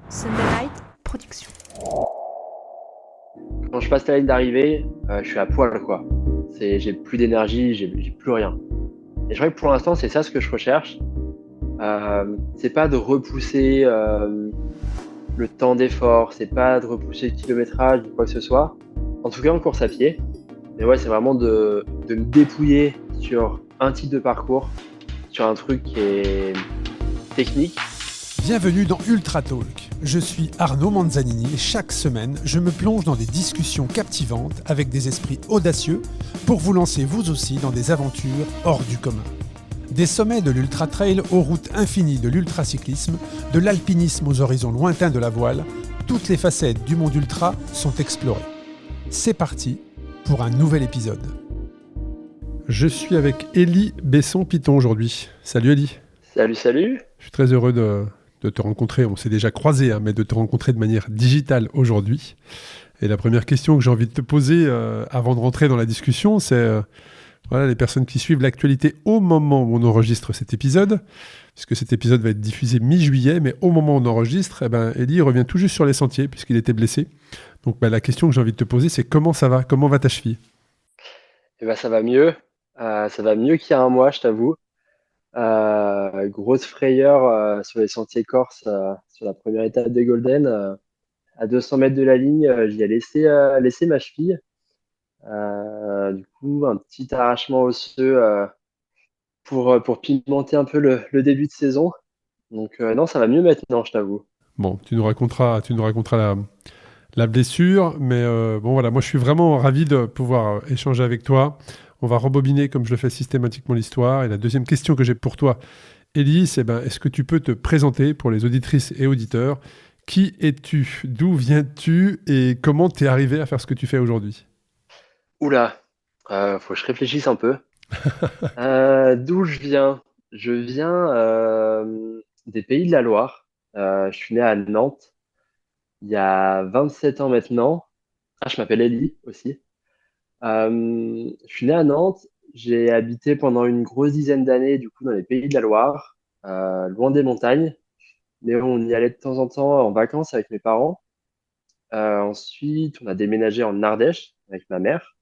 Sunday Night Production. Quand je passe la ligne d'arrivée, je suis à poil, quoi. J'ai plus d'énergie, j'ai plus rien. Et je crois que pour l'instant, c'est ça ce que je recherche. C'est pas de repousser le temps d'effort, c'est pas de repousser le kilométrage ou quoi que ce soit. En tout cas, en course à pied. Mais ouais, c'est vraiment de me dépouiller sur un type de parcours, sur un truc qui est technique. Bienvenue dans Ultra Talk. Je suis Arnaud Manzanini et chaque semaine, je me plonge dans des discussions captivantes avec des esprits audacieux pour vous lancer vous aussi dans des aventures hors du commun. Des sommets de l'ultra trail aux routes infinies de l'ultracyclisme, de l'alpinisme aux horizons lointains de la voile, toutes les facettes du monde ultra sont explorées. C'est parti pour un nouvel épisode. Je suis avec Élie Besson-Piton aujourd'hui. Salut Élie. Salut. Je suis très heureux de te rencontrer. On s'est déjà croisés, mais de te rencontrer de manière digitale aujourd'hui. Et la première question que j'ai envie de te poser avant de rentrer dans la discussion, c'est les personnes qui suivent l'actualité au moment où on enregistre cet épisode, puisque cet épisode va être diffusé mi-juillet, mais au moment où on enregistre, Élie revient tout juste sur les sentiers, puisqu'il était blessé. Donc la question que j'ai envie de te poser, c'est comment ça va ? Comment va ta cheville ? Ça va mieux. Ça va mieux qu'il y a un mois, je t'avoue. Grosse frayeur sur les sentiers corses sur la première étape des Golden. À 200 mètres de la ligne, j'y ai laissé ma cheville. Du coup, un petit arrachement osseux pour pimenter un peu le début de saison. Donc non, ça va mieux maintenant, je t'avoue. Bon, tu nous raconteras la blessure, mais moi je suis vraiment ravi de pouvoir échanger avec toi. On va rembobiner comme je le fais systématiquement l'histoire. Et la deuxième question que j'ai pour toi, Élie, c'est est-ce que tu peux te présenter pour les auditrices et auditeurs ? Qui es-tu ? D'où viens-tu ? Et comment t'es arrivé à faire ce que tu fais aujourd'hui ? Oula, faut que je réfléchisse un peu. D'où je viens? Je viens des Pays de la Loire. Je suis né à Nantes il y a 27 ans maintenant. Ah, je m'appelle Elie aussi. Je suis né à Nantes. J'ai habité pendant une grosse dizaine d'années du coup dans les Pays de la Loire, loin des montagnes, mais on y allait de temps en temps en vacances avec mes parents. Ensuite, on a déménagé en Ardèche avec ma mère.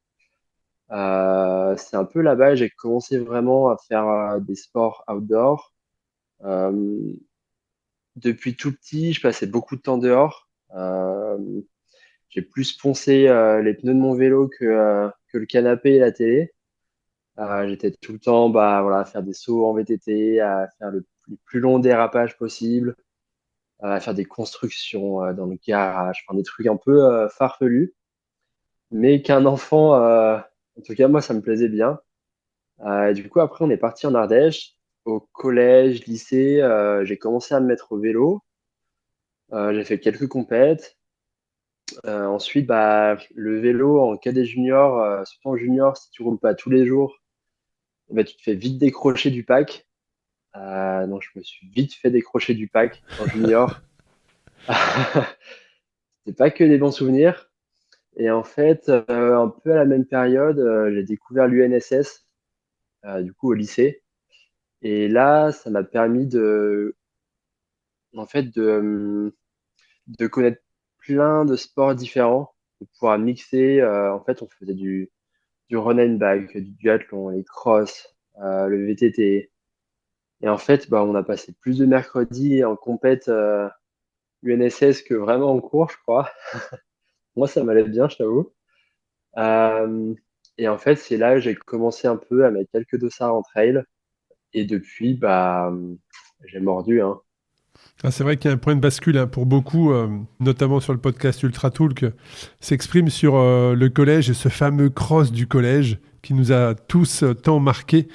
C'est un peu là-bas que j'ai commencé vraiment à faire des sports outdoor. Euh, Depuis tout petit, je passais beaucoup de temps dehors. J'ai plus poncé les pneus de mon vélo que le canapé et la télé. J'étais tout le temps à faire des sauts en VTT, à faire le plus long dérapage possible, à faire des constructions dans le garage, enfin, des trucs un peu farfelus, mais qu'un enfant, en tout cas moi ça me plaisait bien. Du coup après on est parti en Ardèche, au collège, lycée, j'ai commencé à me mettre au vélo. J'ai fait quelques compètes. Ensuite, le vélo en cadet junior, surtout en junior, si tu roules pas tous les jours, tu te fais vite décrocher du pack. Donc, je me suis vite fait décrocher du pack en junior. C'était pas que des bons souvenirs. Et en fait, un peu à la même période, j'ai découvert l'UNSS, du coup, au lycée. Et là, ça m'a permis en fait, de connaître plein de sports différents, de pouvoir mixer. En fait, on faisait du run and bike, du duathlon, les crosses, le VTT. Et en fait, on a passé plus de mercredis en compète UNSS que vraiment en cours, je crois. Moi, ça m'allait bien, je t'avoue. Euh, et en fait, c'est là que j'ai commencé un peu à mettre quelques dossards en trail. Et depuis, j'ai mordu, hein. C'est vrai qu'il y a un point de bascule pour beaucoup, notamment sur le podcast Ultra Talk, s'exprime sur le collège et ce fameux cross du collège qui nous a tous tant marqués.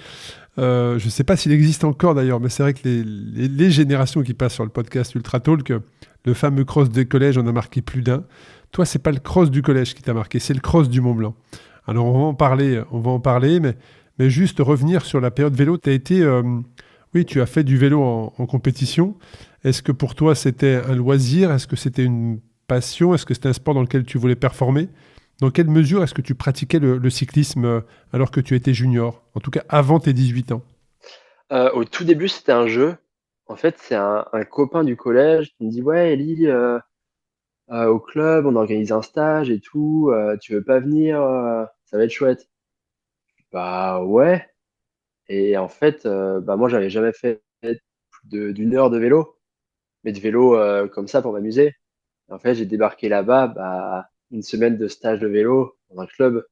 Je ne sais pas s'il existe encore d'ailleurs, mais c'est vrai que les générations qui passent sur le podcast Ultra Talk, le fameux cross des collèges en a marqué plus d'un. Toi, c'est pas le cross du collège qui t'a marqué, c'est le cross du Mont Blanc. Alors on va en parler, mais juste revenir sur la période vélo. Oui, tu as fait du vélo en compétition. Est-ce que pour toi c'était un loisir ? Est-ce que c'était une passion ? Est-ce que c'était un sport dans lequel tu voulais performer ? Dans quelle mesure est-ce que tu pratiquais le cyclisme alors que tu étais junior ? En tout cas, avant tes 18 ans. Au tout début, c'était un jeu. en fait, c'est un copain du collège qui me dit, ouais, Ellie, au club, on organise un stage et tout, tu veux pas venir, ça va être chouette. Bah ouais. Et en fait, bah moi, j'avais jamais fait plus d'une heure de vélo, mais de vélo comme ça pour m'amuser. En fait, j'ai débarqué là-bas, bah, une semaine de stage de vélo dans un club.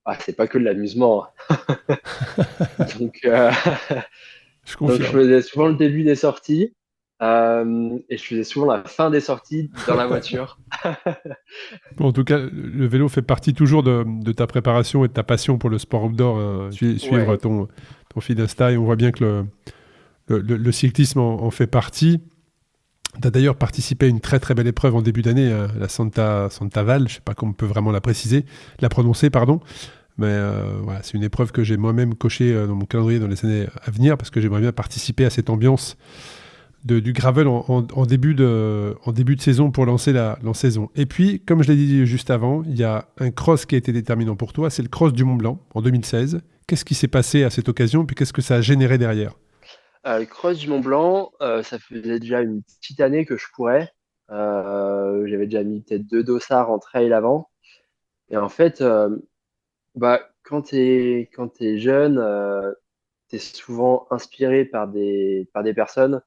Ah, c'est pas que de l'amusement, hein. Donc, Je donc, je confirme. faisais souvent le début des sorties et je faisais souvent la fin des sorties dans la voiture. Bon, en tout cas, le vélo fait partie toujours de ta préparation et de ta passion pour le sport outdoor, hein. Suivre Ouais, ton fil d'Insta, et on voit bien que le cyclisme en fait partie. Tu as d'ailleurs participé à une très très belle épreuve en début d'année, hein, la Santa Val, je ne sais pas comment on peut vraiment la prononcer, pardon. Mais voilà, c'est une épreuve que j'ai moi-même cochée dans mon calendrier dans les années à venir, parce que j'aimerais bien participer à cette ambiance du gravel en début de saison pour lancer la saison. Et puis, comme je l'ai dit juste avant, il y a un cross qui a été déterminant pour toi, c'est le cross du Mont Blanc en 2016. Qu'est-ce qui s'est passé à cette occasion, puis qu'est-ce que ça a généré derrière? le cross du Mont Blanc, ça faisait déjà une petite année que je courais. J'avais déjà mis peut-être 2 dossards en trail avant. Et en fait, bah, quand t'es jeune, t'es souvent inspiré par des personnes.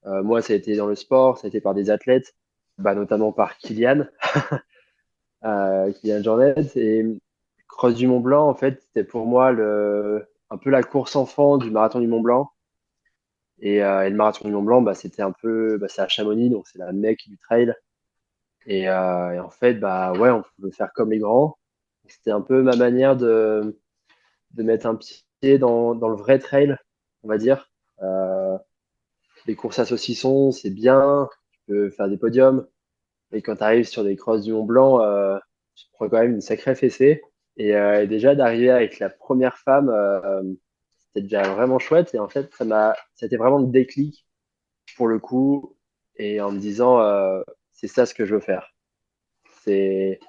Moi, ça a été dans le sport, ça a été par des athlètes, bah, notamment par Kylian Jornet. Et Cross du Mont Blanc, en fait, c'était pour moi un peu la course enfant du marathon du Mont Blanc. Et le marathon du Mont Blanc, bah, c'était un peu, bah, c'est à Chamonix, donc c'est la mecque du trail. Et en fait, bah ouais, on pouvait faire comme les grands. C'était un peu ma manière de mettre un pied dans le vrai trail, on va dire. Euh, les courses à saucisson, c'est bien, tu peux faire des podiums. Et quand tu arrives sur des crosses du Mont Blanc, tu te prends quand même une sacrée fessée. Et déjà d'arriver avec la première femme, c'était déjà vraiment chouette. Et en fait, c'était vraiment le déclic pour le coup. Et en me disant, c'est ça ce que je veux faire. C'est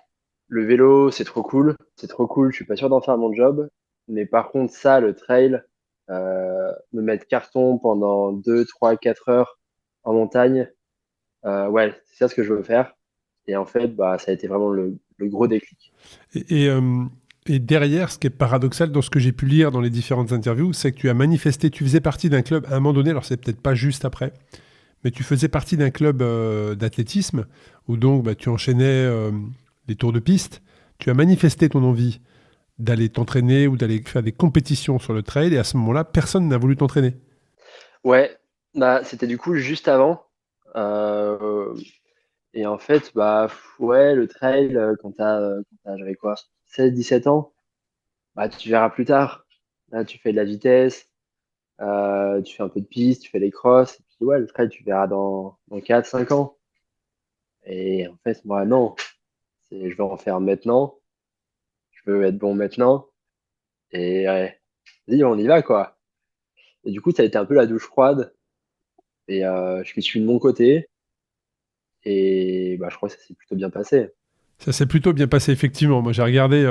le vélo, c'est trop cool. Je suis pas sûr d'en faire mon job, mais par contre ça, le trail, me mettre carton pendant 2, 3, 4 heures en montagne, ouais, c'est ça ce que je veux faire. Et en fait, bah, ça a été vraiment le gros déclic. Et, et, euh, et derrière, ce qui est paradoxal dans ce que j'ai pu lire dans les différentes interviews, c'est que tu as manifesté, tu faisais partie d'un club à un moment donné, alors c'est peut-être pas juste après, mais tu faisais partie d'un club d'athlétisme où donc bah, tu enchaînais les tours de piste. Tu as manifesté ton envie d'aller t'entraîner ou d'aller faire des compétitions sur le trail, et à ce moment-là, personne n'a voulu t'entraîner. Ouais, bah, c'était du coup juste avant. Euh, et en fait, bah, ouais, le trail, j'avais quoi, 16, 17 ans, bah, tu verras plus tard. Là, tu fais de la vitesse, tu fais un peu de piste, tu fais les crosses, et puis ouais, le trail, tu verras dans 4, 5 ans. Et en fait, moi, non, je veux en faire maintenant, je veux être bon maintenant, et ouais, vas-y, on y va, quoi. Et du coup, ça a été un peu la douche froide, et je me suis de mon côté, et bah, je crois que ça s'est plutôt bien passé. Ça s'est plutôt bien passé, effectivement. Moi, j'ai regardé,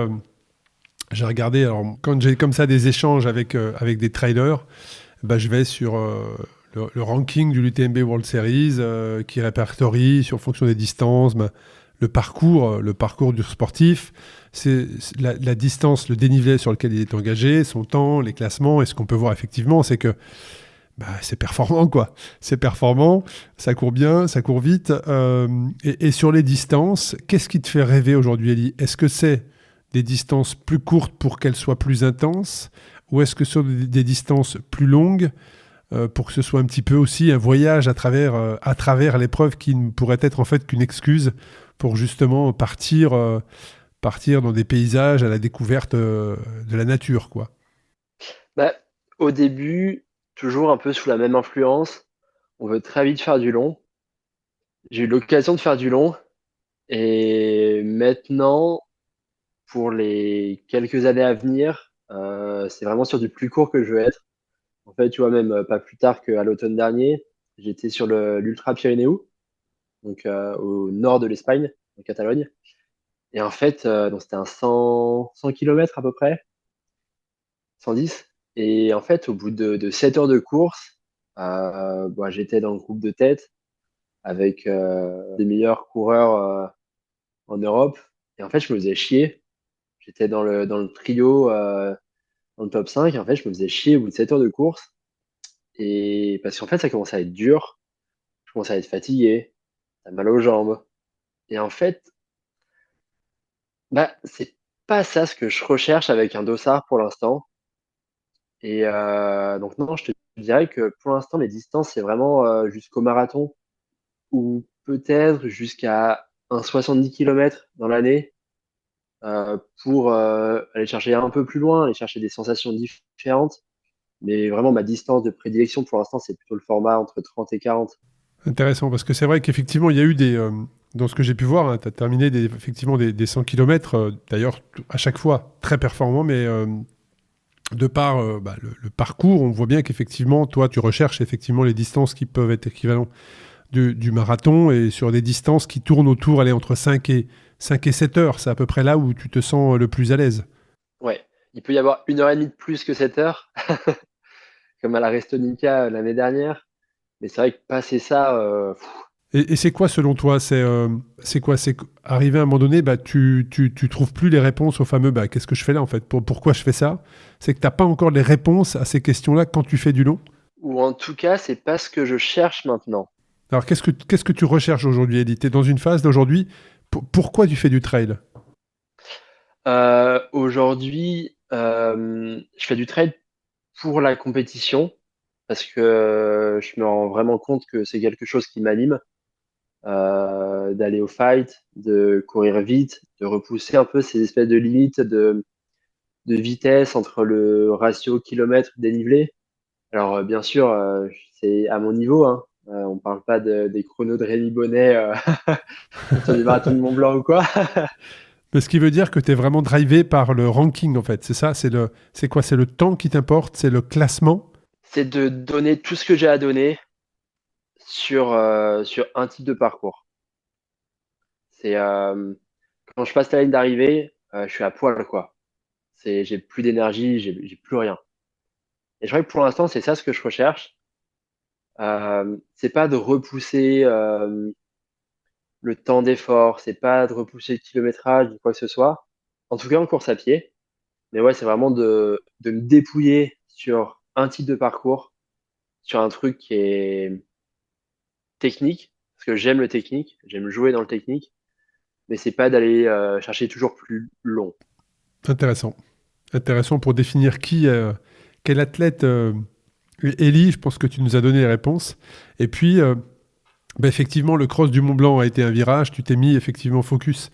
alors, quand j'ai comme ça des échanges avec des trailers, bah, je vais sur le ranking du l'UTMB World Series qui répertorie sur fonction des distances bah, le parcours du sportif, c'est la distance, le dénivelé sur lequel il est engagé, son temps, les classements. Et ce qu'on peut voir effectivement, c'est que bah, c'est performant, quoi. C'est performant, ça court bien, ça court vite. Et sur les distances, qu'est-ce qui te fait rêver aujourd'hui, Ellie? Est-ce que c'est des distances plus courtes pour qu'elles soient plus intenses, ou est-ce que sur des distances plus longues pour que ce soit un petit peu aussi un voyage à travers l'épreuve qui ne pourrait être en fait qu'une excuse pour justement partir dans des paysages à la découverte de la nature, quoi. Bah, au début, toujours un peu sous la même influence, on veut très vite faire du long. J'ai eu l'occasion de faire du long, et maintenant, pour les quelques années à venir, c'est vraiment sur du plus court que je veux être. En fait, tu vois, même pas plus tard qu'à l'automne dernier, j'étais sur l'Ultra Pyrénéo, donc au nord de l'Espagne, en Catalogne. Et en fait, donc c'était un 100 km à peu près, 110. Et en fait, au bout de 7 heures de course, J'étais dans le groupe de tête avec des meilleurs coureurs en Europe. Et en fait, je me faisais chier. J'étais dans le trio, dans le top 5. Et en fait, je me faisais chier au bout de 7 heures de course. Et parce qu'en fait, ça commençait à être dur. Je commençais à être fatigué. T'as mal aux jambes. Et en fait, c'est pas ça ce que je recherche avec un dossard pour l'instant. Et donc non, je te dirais que pour l'instant, les distances, c'est vraiment jusqu'au marathon ou peut-être jusqu'à un 70 km dans l'année pour aller chercher un peu plus loin, aller chercher des sensations différentes. Mais vraiment, ma distance de prédilection pour l'instant, c'est plutôt le format entre 30 et 40. Intéressant, parce que c'est vrai qu'effectivement, il y a eu dans ce que j'ai pu voir, tu as terminé effectivement des 100 km, d'ailleurs, à chaque fois, très performant, mais de par le parcours, on voit bien qu'effectivement, toi, tu recherches effectivement les distances qui peuvent être équivalentes du marathon et sur des distances qui tournent autour, allez, entre 5 et 7 heures. C'est à peu près là où tu te sens le plus à l'aise. Ouais, il peut y avoir 1 heure et demie de plus que 7 heures, comme à la Restonica l'année dernière. Mais c'est vrai que passer ça, Et c'est quoi selon toi? C'est quoi? C'est arrivé à un moment donné, tu trouves plus les réponses au fameux qu'est-ce que je fais là en fait? Pourquoi je fais ça? C'est que t'as pas encore les réponses à ces questions-là quand tu fais du long? ou en tout cas, c'est pas ce que je cherche maintenant. Alors qu'est-ce que tu recherches aujourd'hui, Eddie? T'es dans une phase d'aujourd'hui. Pourquoi tu fais du trail? Aujourd'hui, je fais du trail pour la compétition parce que je me rends vraiment compte que c'est quelque chose qui m'anime, d'aller au fight, de courir vite, de repousser un peu ces espèces de limites de vitesse entre le ratio kilomètre dénivelé. Alors, bien sûr, c'est à mon niveau, hein. On parle pas des chronos de Rémi Bonnet sur des marathons de Mont Blanc ou quoi. Mais ce qui veut dire que tu es vraiment drivé par le ranking en fait. C'est ça? C'est quoi? C'est le temps qui t'importe? C'est le classement? C'est de donner tout ce que j'ai à donner sur un type de parcours. C'est quand je passe la ligne d'arrivée, je suis à poil, quoi. J'ai plus d'énergie, j'ai plus rien. Et je crois que pour l'instant, c'est ça ce que je recherche. C'est pas de repousser le temps d'effort, c'est pas de repousser le kilométrage ou quoi que ce soit. En tout cas, en course à pied. Mais ouais, c'est vraiment de me dépouiller sur un type de parcours, sur un truc qui est technique, parce que j'aime le technique, j'aime jouer dans le technique, mais c'est pas d'aller chercher toujours plus long. Intéressant. Intéressant pour définir quel athlète Ellie, je pense que tu nous as donné les réponses. Et puis, effectivement, le cross du Mont Blanc a été un virage. Tu t'es mis effectivement focus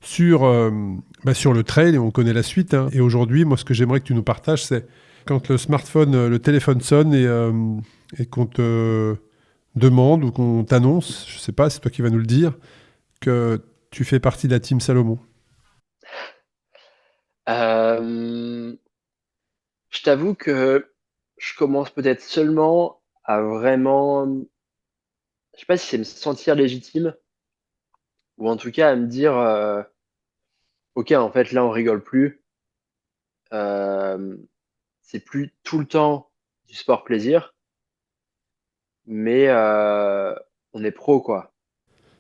sur le trail et on connaît la suite, hein. Et aujourd'hui, moi, ce que j'aimerais que tu nous partages, c'est quand le smartphone, le téléphone sonne et qu'on te demande ou qu'on t'annonce, je sais pas, c'est toi qui vas nous le dire, que tu fais partie de la team Salomon. Euh, je t'avoue que je commence peut-être seulement à vraiment, je sais pas si c'est me sentir légitime, ou en tout cas à me dire, ok, en fait là on rigole plus, euh, c'est plus tout le temps du sport plaisir, mais on est pro quoi.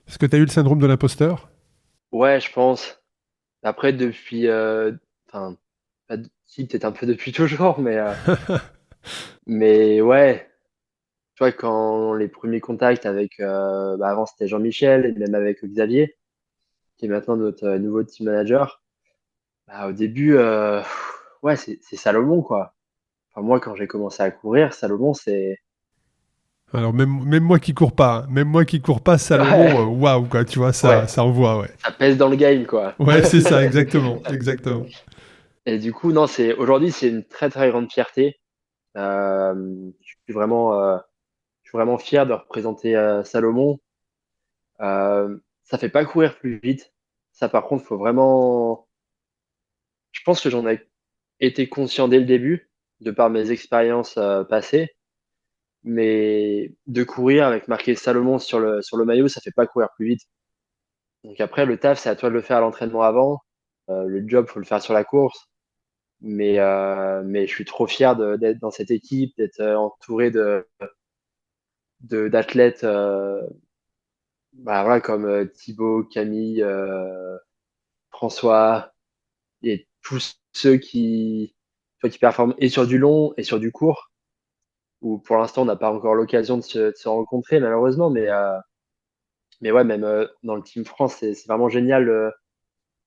Est-ce que tu as eu le syndrome de l'imposteur? Ouais, je pense. Après, depuis, enfin, si, peut-être un peu depuis toujours, mais ouais, tu vois, quand les premiers contacts avec, avant c'était Jean-Michel et même avec Xavier, qui est maintenant notre nouveau team manager, au début, ouais, c'est Salomon, quoi. Enfin, moi, quand j'ai commencé à courir, Salomon, c'est, Alors même moi qui cours pas, hein, même moi qui cours pas, Salomon, ouais, waouh quoi, tu vois, ça, ouais, ça envoie, ouais. ça pèse dans le game, quoi. Ouais, c'est ça, exactement, exactement. Et du coup, non, aujourd'hui, c'est une très, très grande fierté. Je suis vraiment fier de représenter Salomon. Ça fait pas courir plus vite. Ça, par contre, faut vraiment. Je pense que j'en ai été conscient dès le début, de par mes expériences passées. Mais de courir avec marqué Salomon sur le maillot, ça fait pas courir plus vite. Donc après, le taf, c'est à toi de le faire à l'entraînement avant. Le job, faut le faire sur la course. Mais je suis trop fier d'être dans cette équipe, d'être entouré d'athlètes voilà, comme Thibaut, Camille, François et tous ceux qui performent et sur du long et sur du court, où pour l'instant on n'a pas encore l'occasion de se rencontrer malheureusement, mais ouais, même dans le Team France, c'est vraiment génial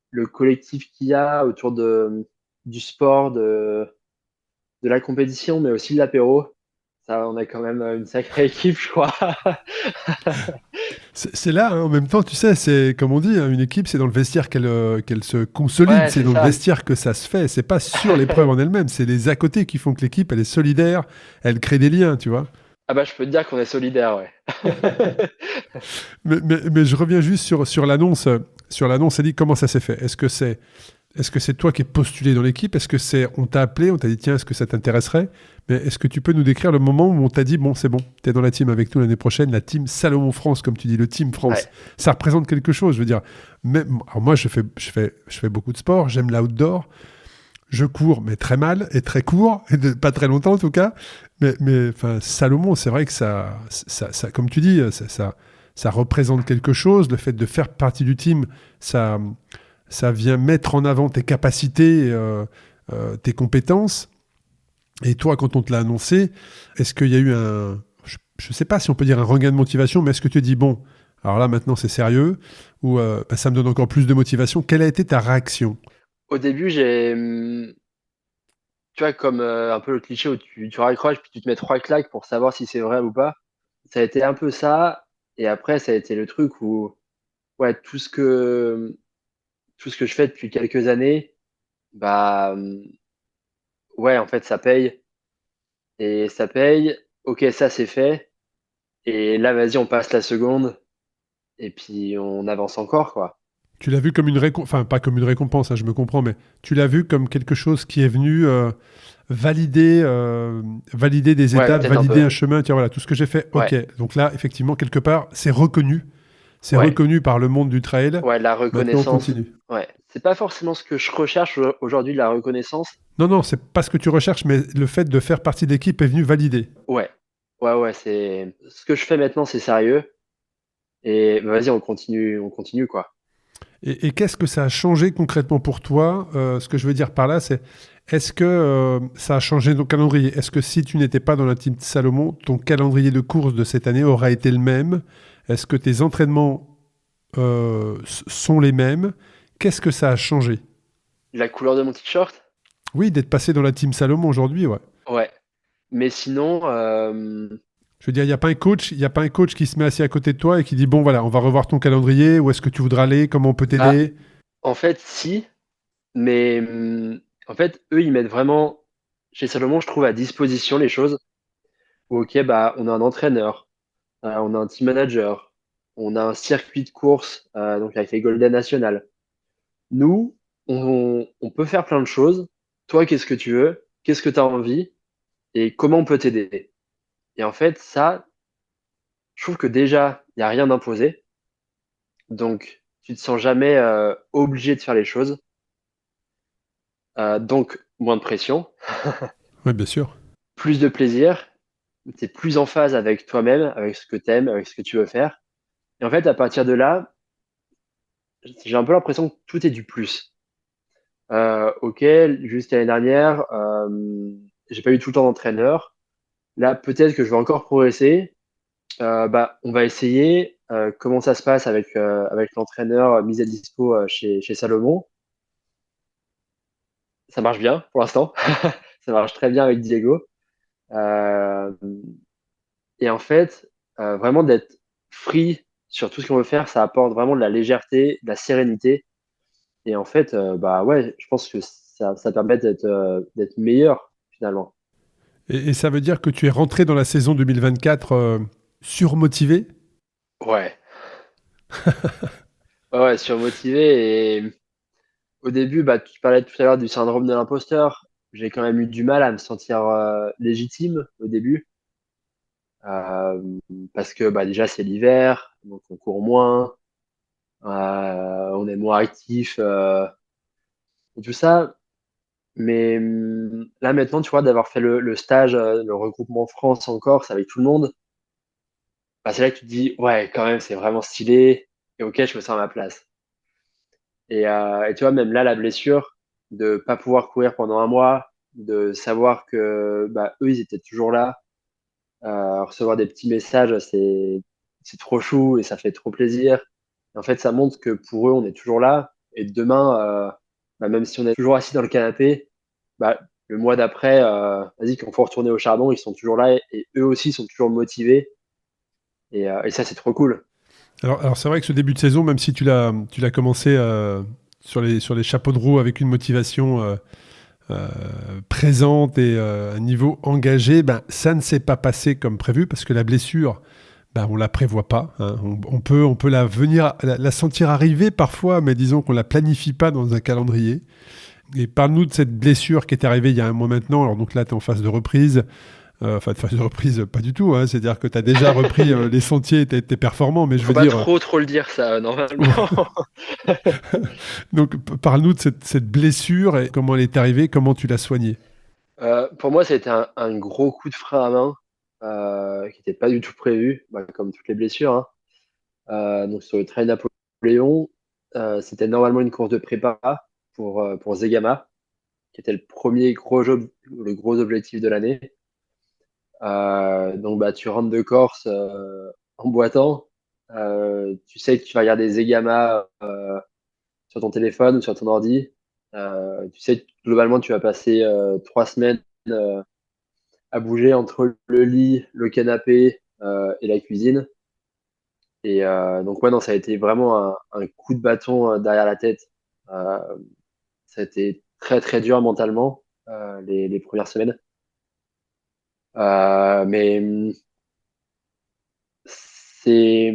le collectif qu'il y a autour du sport, de la compétition, mais aussi de l'apéro. Ça, on a quand même une sacrée équipe, je crois. C'est là, hein, en même temps, tu sais, c'est comme on dit, hein, une équipe, c'est dans le vestiaire qu'elle se consolide, Ouais, c'est c'est dans le ça. vestiaire que ça se fait. C'est pas sur l'épreuve en elle-même, c'est les à côté qui font que l'équipe, elle est solidaire, elle crée des liens, tu vois. Ah bah, je peux te dire qu'on est solidaires, ouais. Mais je reviens juste sur l'annonce. Sur l'annonce, elle dit comment ça s'est fait. Est-ce que c'est toi qui es postulé dans l'équipe? Est-ce que on t'a appelé, on t'a dit tiens, est-ce que ça t'intéresserait? Mais est-ce que tu peux nous décrire le moment où on t'a dit bon, c'est bon, t'es dans la team avec nous l'année prochaine, la team Salomon France, comme tu dis, le team France. Ouais. Ça représente quelque chose, je veux dire. Alors moi, je fais beaucoup de sport, j'aime l'outdoor, je cours, mais très mal et très court, et pas très longtemps en tout cas. Mais enfin, Salomon, c'est vrai que ça, comme tu dis, ça représente quelque chose. Le fait de faire partie du team, ça vient mettre en avant tes capacités, tes compétences. Et toi, quand on te l'a annoncé, est-ce qu'il y a eu je ne sais pas si on peut dire un regain de motivation, mais est-ce que tu dis, bon, alors là maintenant c'est sérieux, ou ça me donne encore plus de motivation? Quelle a été ta réaction? Au début, tu vois, comme un peu le cliché où tu raccroches puis tu te mets 3 claques pour savoir si c'est vrai ou pas. Ça a été un peu ça. Et après, ça a été le truc où, ouais, tout ce que je fais depuis quelques années, bah, ouais, en fait, ça paye. Et ça paye. Ok, ça c'est fait. Et là, vas-y, on passe la seconde. Et puis, on avance encore, quoi. Tu l'as vu comme une récompense, enfin pas comme une récompense, hein, je me comprends, mais tu l'as vu comme quelque chose qui est venu valider des Ouais, étapes, peut-être un valider peu. un chemin. Tiens, voilà, tout ce que j'ai fait, Ouais, ok. Donc là, effectivement, quelque part, c'est reconnu. C'est ouais, reconnu par le monde du trail. ouais, la Maintenant, on reconnaissance. continue. Ouais, c'est pas forcément ce que je recherche aujourd'hui, la reconnaissance. Non, non, c'est pas ce que tu recherches, mais le fait de faire partie de l'équipe est venu valider. Ouais, ouais, ouais, c'est ce que je fais maintenant, c'est sérieux. Et bah, vas-y, on continue, quoi. Et qu'est-ce que ça a changé concrètement pour toi? Ce que je veux dire par là, c'est est-ce que ça a changé ton calendrier? Est-ce que si tu n'étais pas dans la team Salomon, ton calendrier de course de cette année aura été le même? Est-ce que tes entraînements sont les mêmes? Qu'est-ce que ça a changé? La couleur de mon t-shirt? Oui, d'être passé dans la team Salomon aujourd'hui, ouais. Ouais. Mais sinon, Je veux dire, il y a pas un coach qui se met assis à côté de toi et qui dit bon voilà, on va revoir ton calendrier, où est-ce que tu voudras aller, comment on peut bah, t'aider. en fait, si, mais en fait, eux, ils mettent vraiment, chez Salomon, je trouve, à disposition les choses. Ok, bah, on a un entraîneur, on a un team manager, on a un circuit de course, donc avec les Golden National. Nous, on peut faire plein de choses. Toi, qu'est-ce que tu veux? Qu'est-ce que tu as envie? Et comment on peut t'aider? Et en fait, ça, je trouve que déjà, il n'y a rien d'imposé. Donc, tu te sens jamais obligé de faire les choses. Donc, moins de pression, Oui, bien sûr. plus de plaisir. Tu es plus en phase avec toi-même, avec ce que tu aimes, avec ce que tu veux faire. Et en fait, à partir de là, j'ai un peu l'impression que tout est du plus. Ok, juste l'année dernière, j'ai pas eu tout le temps d'entraîneur. Là, peut-être que je vais encore progresser. Bah, on va essayer comment ça se passe avec l'entraîneur mis à dispo chez Salomon. Ça marche bien pour l'instant. Ça marche très bien avec Diego. Euh, et en fait, vraiment d'être free sur tout ce qu'on veut faire, ça apporte vraiment de la légèreté, de la sérénité. Et en fait, bah ouais, je pense que ça permet d'être meilleur finalement. Et ça veut dire que tu es rentré dans la saison 2024 surmotivé? Ouais, ouais, ouais, surmotivé. Et au début, bah, tu parlais tout à l'heure du syndrome de l'imposteur. J'ai quand même eu du mal à me sentir légitime au début. Euh, Parce que bah, déjà, c'est l'hiver, donc on court moins, on est moins actif et tout ça. Mais là, maintenant, tu vois, d'avoir fait le stage, le regroupement France en Corse avec tout le monde, bah, c'est là que tu te dis, ouais, quand même, c'est vraiment stylé. Et ok, je me sens à ma place. Et tu vois, même là, la blessure, de pas pouvoir courir pendant un mois, de savoir que bah, eux, ils étaient toujours là, recevoir des petits messages, c'est trop chou et ça fait trop plaisir. Et en fait, ça montre que pour eux, on est toujours là. Et demain, bah, même si on est toujours assis dans le canapé, bah, le mois d'après, vas-y, quand il faut retourner au charbon, ils sont toujours là et eux aussi sont toujours motivés. Et ça, c'est trop cool. Alors c'est vrai que ce début de saison, même si tu l'as commencé sur les chapeaux de roue avec une motivation euh, présente et un niveau engagé, ben, ça ne s'est pas passé comme prévu parce que la blessure, ben, on la prévoit pas, hein. On peut la sentir arriver parfois, mais disons qu'on la planifie pas dans un calendrier. Et parle-nous de cette blessure qui est arrivée il y a un mois maintenant. Alors donc là, tu es en phase de reprise. Enfin, de phase de reprise, pas du tout, hein. C'est-à-dire que tu as déjà repris les sentiers, tu es performant, mais je Faut veux pas dire... trop le dire, ça, normalement. Donc parle-nous de cette blessure et comment elle est arrivée, comment tu l'as soignée. Pour moi, ça a été un gros coup de frein à main qui n'était pas du tout prévu, bah, comme toutes les blessures, hein. Donc sur le trail Napoléon, c'était normalement une course de prépa pour Zegama, qui était le gros objectif de l'année. Donc bah, tu rentres de Corse en boitant. Tu sais que tu vas regarder Zegama sur ton téléphone ou sur ton ordi. Tu sais que globalement, tu vas passer 3 semaines à bouger entre le lit, le canapé et la cuisine. Et donc, ouais, non, ça a été vraiment un coup de bâton derrière la tête. Euh, Ça a été très, très dur mentalement les premières semaines. Mais c'est.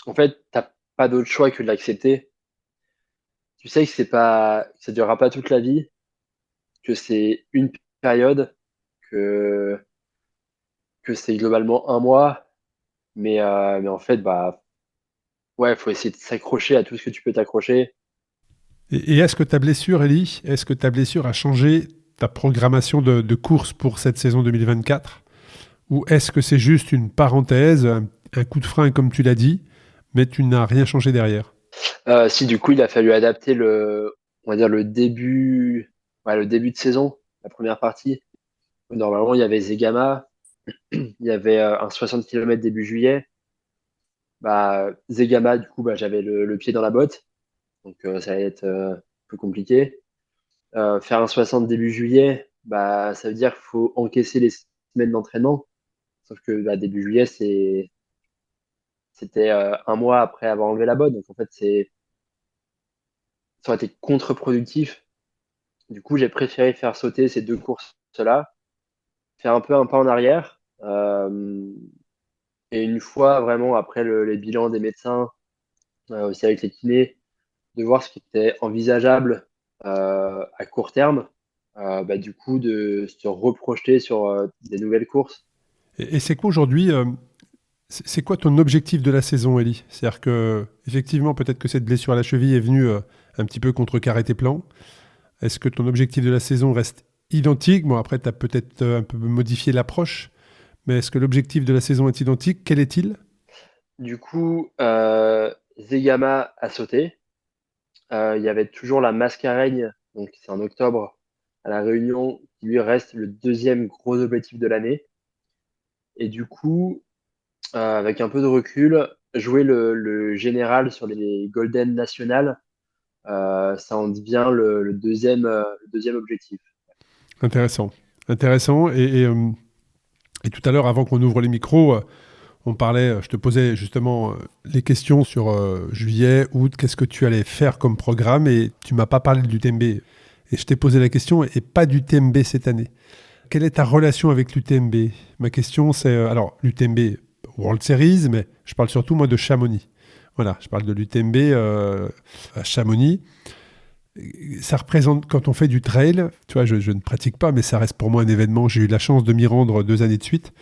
En fait, t'as pas d'autre choix que de l'accepter. Tu sais que que ça durera pas toute la vie, que c'est une période, que, que c'est globalement un mois. Mais en fait, bah, ouais, faut essayer de s'accrocher à tout ce que tu peux t'accrocher. Et est-ce que ta blessure, Ellie, est-ce que ta blessure a changé ta programmation de course pour cette saison 2024? Ou est-ce que c'est juste une parenthèse, un coup de frein comme tu l'as dit, mais tu n'as rien changé derrière? Si du coup, il a fallu adapter on va dire ouais, le début de saison, la première partie. Normalement, il y avait Zegama, il y avait un 60 km début juillet. Bah, Zegama, du coup, bah, j'avais le pied dans la botte, donc ça allait être un peu compliqué. Faire un 60 début juillet, bah, ça veut dire qu'il faut encaisser les semaines d'entraînement. Sauf que bah, début juillet, c'était un mois après avoir enlevé la botte, donc en fait, ça aurait été contre-productif. Du coup, j'ai préféré faire sauter ces deux courses-là, faire un peu un pas en arrière. Et une fois vraiment après les bilans des médecins, aussi avec les kinés, de voir ce qui était envisageable à court terme, bah, du coup, de se reprojeter sur des nouvelles courses. Et c'est quoi aujourd'hui, c'est quoi ton objectif de la saison, Ellie? C'est-à-dire que, effectivement, peut-être que cette blessure à la cheville est venue un petit peu contrecarrer tes plans. Est-ce que ton objectif de la saison reste identique? Bon, après, tu as peut-être un peu modifié l'approche, mais est-ce que l'objectif de la saison est identique? Quel est-il? Du coup, Zegama a sauté. Il y avait toujours la Mascareigne, donc c'est en octobre, à La Réunion, qui lui reste le deuxième gros objectif de l'année. Et du coup, avec un peu de recul, jouer le général sur les Golden Nationales, ça en devient le deuxième objectif. Intéressant. Intéressant. Et tout à l'heure, avant qu'on ouvre les micros, on parlait, je te posais justement les questions sur juillet, août, qu'est-ce que tu allais faire comme programme et tu m'as pas parlé du l'UTMB. Et je t'ai posé la question et pas du d'UTMB cette année. Quelle est ta relation avec l'UTMB? Ma question c'est, alors l'UTMB World Series, mais je parle surtout moi de Chamonix. Voilà, je parle de l'UTMB à Chamonix. Ça représente, quand on fait du trail, tu vois, je ne pratique pas, mais ça reste pour moi un événement. J'ai eu la chance de m'y rendre 2 années de suite.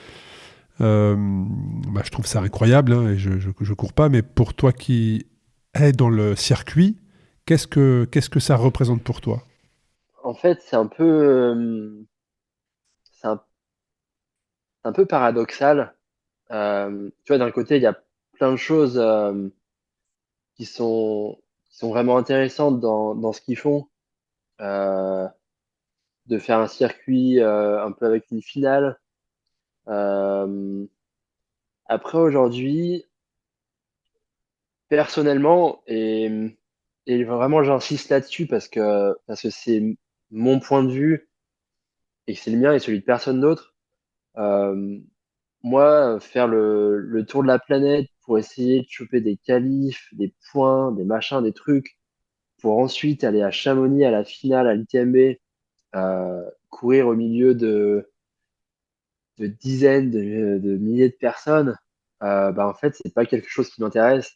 Bah, je trouve ça incroyable, hein, et je cours pas, mais pour toi qui es dans le circuit, qu'est-ce que ça représente pour toi? En fait, c'est un peu paradoxal. Tu vois, d'un côté, il y a plein de choses qui sont vraiment intéressantes dans ce qu'ils font. Euh, de faire un circuit un peu avec une finale. Euh, Après, aujourd'hui, personnellement, et vraiment j'insiste là-dessus parce que c'est mon point de vue et que c'est le mien et celui de personne d'autre. Euh, Moi, faire le tour de la planète pour essayer de choper des qualifs, des points, des machins, des trucs, pour ensuite aller à Chamonix à la finale à l'UTMB, courir au milieu de dizaines, de milliers de personnes, bah, en fait, c'est pas quelque chose qui m'intéresse.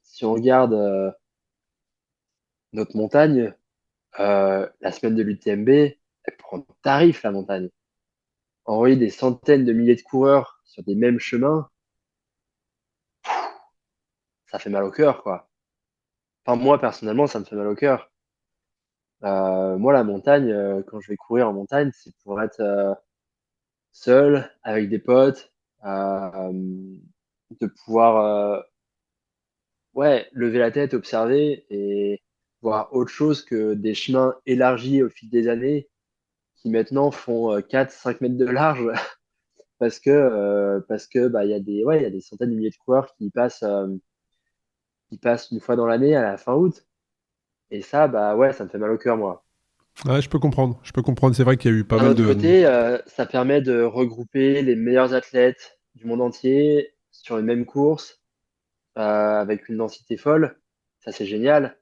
Si on regarde notre montagne, la semaine de l'UTMB, elle prend tarif la montagne. Envoyer des centaines de milliers de coureurs sur des mêmes chemins, ça fait mal au cœur, quoi. Enfin, moi, personnellement, ça me fait mal au cœur. Moi, la montagne, quand je vais courir en montagne, c'est pour être seul, avec des potes, de pouvoir ouais, lever la tête, observer et voir autre chose que des chemins élargis au fil des années qui maintenant font 4-5 mètres de large parce que bah, il y a il y a des centaines de milliers de coureurs qui passent une fois dans l'année à la fin août. Et ça, bah ouais, ça me fait mal au cœur, moi. Ouais, je peux comprendre. Je peux comprendre. C'est vrai qu'il y a eu pas D'un mal autre de. côté, ça permet de regrouper les meilleurs athlètes du monde entier sur une même course avec une densité folle. Ça, c'est génial.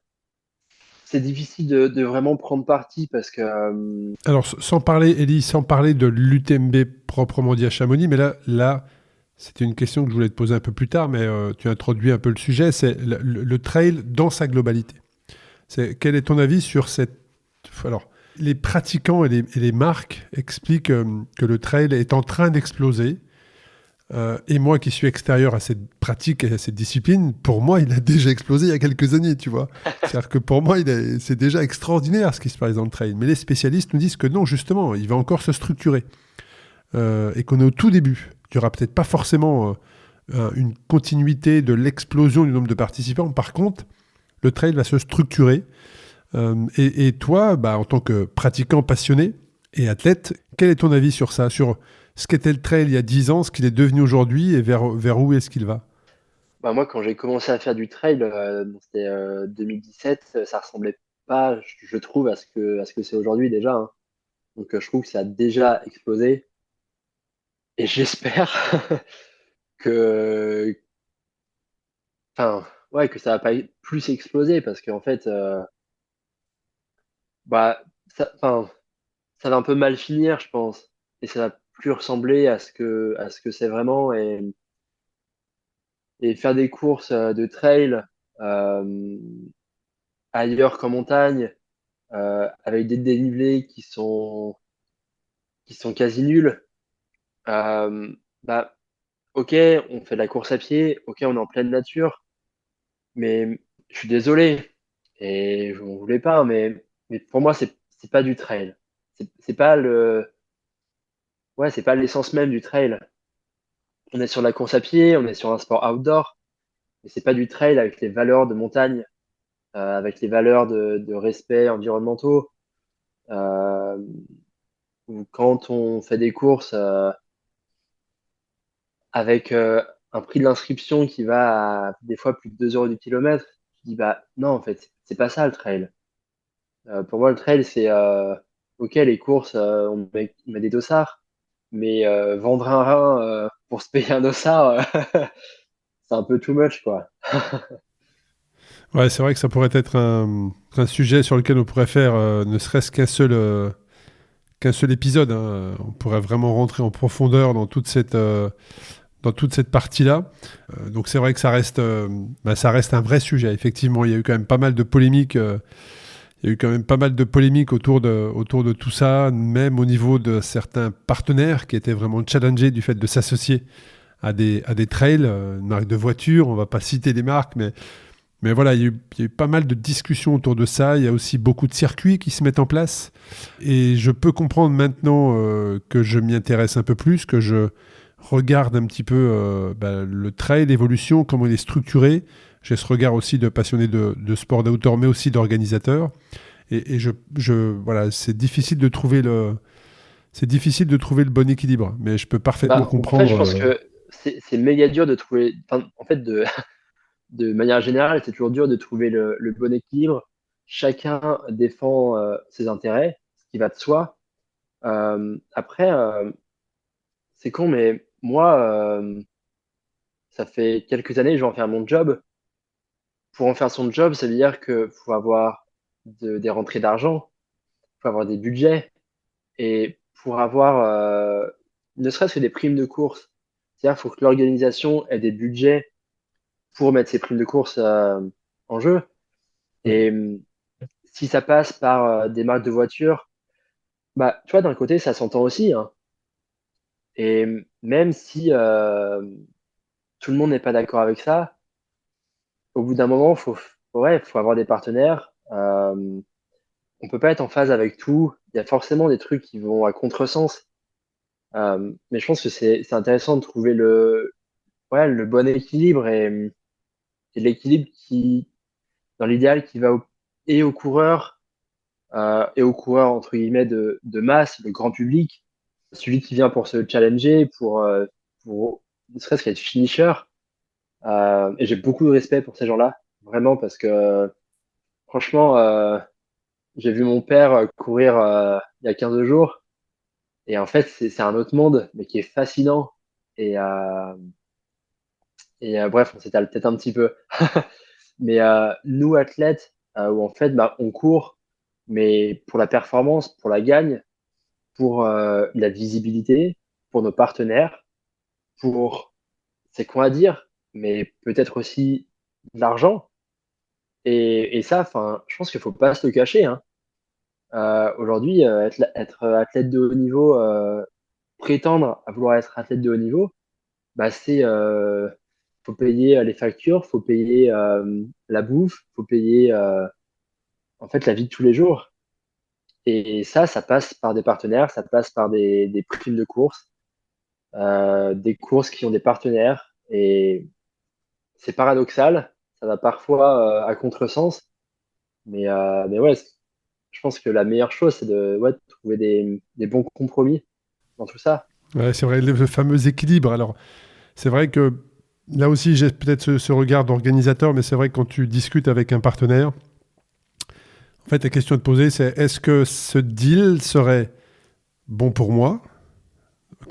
C'est difficile de vraiment prendre parti parce que Alors, sans parler, Elie, sans parler de l'UTMB proprement dit à Chamonix, mais là, c'était une question que je voulais te poser un peu plus tard, mais tu as introduit un peu le sujet, c'est le trail dans sa globalité. Quel est ton avis sur cette... Alors, les pratiquants et les marques expliquent que le trail est en train d'exploser. Et moi qui suis extérieur à cette pratique et à cette discipline, pour moi, il a déjà explosé il y a quelques années, tu vois. C'est-à-dire que pour moi, c'est déjà extraordinaire ce qui se passe dans le trail. Mais les spécialistes nous disent que non, justement, il va encore se structurer. Et qu'on est au tout début. Il n'y aura peut-être pas forcément une continuité de l'explosion du nombre de participants. Par contre, le trail va se structurer. Et toi, bah, en tant que pratiquant passionné et athlète, quel est ton avis sur ça, sur ce qu'était le trail il y a 10 ans, ce qu'il est devenu aujourd'hui et vers où est-ce qu'il va? bah, moi, quand j'ai commencé à faire du trail, donc c'était 2017, ça ressemblait pas, je trouve, à ce que c'est aujourd'hui déjà, hein. Donc, je trouve que ça a déjà explosé. Et j'espère que, enfin, ouais, que ça va pas plus exploser parce qu'en fait, bah, ça va un peu mal finir, je pense. Et ça va plus ressembler à ce que c'est vraiment. Et faire des courses de trail euh, ailleurs qu'en montagne, avec des dénivelés qui sont quasi nuls, euh, bah, ok, on fait de la course à pied, ok, on est en pleine nature, mais je suis désolé, et je ne voulais pas, mais pour moi, c'est pas du trail. C'est pas ouais, c'est pas l'essence même du trail. On est sur la course à pied, on est sur un sport outdoor, mais c'est pas du trail avec les valeurs de montagne, avec les valeurs de respect environnementaux. Euh, Ou quand on fait des courses avec un prix de l'inscription qui va à des fois plus de 2 euros du kilomètre, je dis bah non, en fait, c'est pas ça le trail. Pour moi, le trail, c'est ok, les courses, on met des dossards, mais vendre un rein pour se payer un dossard, c'est un peu too much, quoi. Ouais, c'est vrai que ça pourrait être un sujet sur lequel on pourrait faire ne serait-ce qu'un seul épisode, hein. On pourrait vraiment rentrer en profondeur dans toute cette partie-là. Donc c'est vrai que ça reste un vrai sujet. Effectivement, il y a eu quand même pas mal de polémiques. Il y a eu quand même pas mal de polémiques autour de tout ça, même au niveau de certains partenaires qui étaient vraiment challengés du fait de s'associer à des trails, une marque de voiture. On va pas citer les marques, mais voilà, il y a eu pas mal de discussions autour de ça. Il y a aussi beaucoup de circuits qui se mettent en place. Et je peux comprendre maintenant que je m'y intéresse un peu plus, que je regarde un petit peu le trail, l'évolution, comment il est structuré. J'ai ce regard aussi de passionné de sport d'outdoor, mais aussi d'organisateur. Et voilà, c'est difficile de trouver le bon équilibre, mais je peux parfaitement En fait, comprendre. je pense que c'est méga dur de trouver. Enfin, en fait, de manière générale, c'est toujours dur de trouver le bon équilibre. Chacun défend ses intérêts, ce qui va de soi. Après, c'est con, mais moi, ça fait quelques années que je vais en faire mon job. Pour en faire son job, ça veut dire qu'il faut avoir des rentrées d'argent, il faut avoir des budgets, et pour avoir ne serait-ce que des primes de course, c'est-à-dire qu'il faut que l'organisation ait des budgets pour mettre ses primes de course en jeu. Et si ça passe par des marques de voitures, bah, tu vois, d'un côté, ça s'entend aussi, hein. Et même si tout le monde n'est pas d'accord avec ça, au bout d'un moment, ouais, faut avoir des partenaires. On peut pas être en phase avec tout. Il y a forcément des trucs qui vont à contresens. Mais je pense que c'est intéressant de trouver ouais, le bon équilibre et l'équilibre qui, dans l'idéal, qui va et aux coureurs et aux coureurs entre guillemets de masse, le grand public, celui qui vient pour se challenger, pour ne serait-ce qu'être finisher. Et j'ai beaucoup de respect pour ces gens-là, vraiment, parce que franchement, j'ai vu mon père courir il y a 15 jours, et en fait, c'est un autre monde, mais qui est fascinant. Et, bref, on s'étale peut-être un petit peu. Mais nous, athlètes, où en fait, bah, on court, mais pour la performance, pour la gagne, pour la visibilité, pour nos partenaires, pour, c'est quoi à dire, mais peut-être aussi de l'argent. Et ça, enfin, je pense qu'il faut pas se le cacher, hein. Aujourd'hui, être athlète de haut niveau, prétendre à vouloir être athlète de haut niveau, bah c'est faut payer les factures, faut payer la bouffe, faut payer en fait la vie de tous les jours. Et ça passe par des partenaires, ça passe par des primes de course, des courses qui ont des partenaires. Et c'est paradoxal, ça va parfois à contresens, mais ouais, je pense que la meilleure chose, c'est de ouais, de trouver des bons compromis dans tout ça. Ouais, c'est vrai, le fameux équilibre. Alors, c'est vrai que là aussi, j'ai peut-être ce regard d'organisateur, mais c'est vrai que quand tu discutes avec un partenaire, en fait, la question à te poser, c'est est-ce que ce deal serait bon pour moi,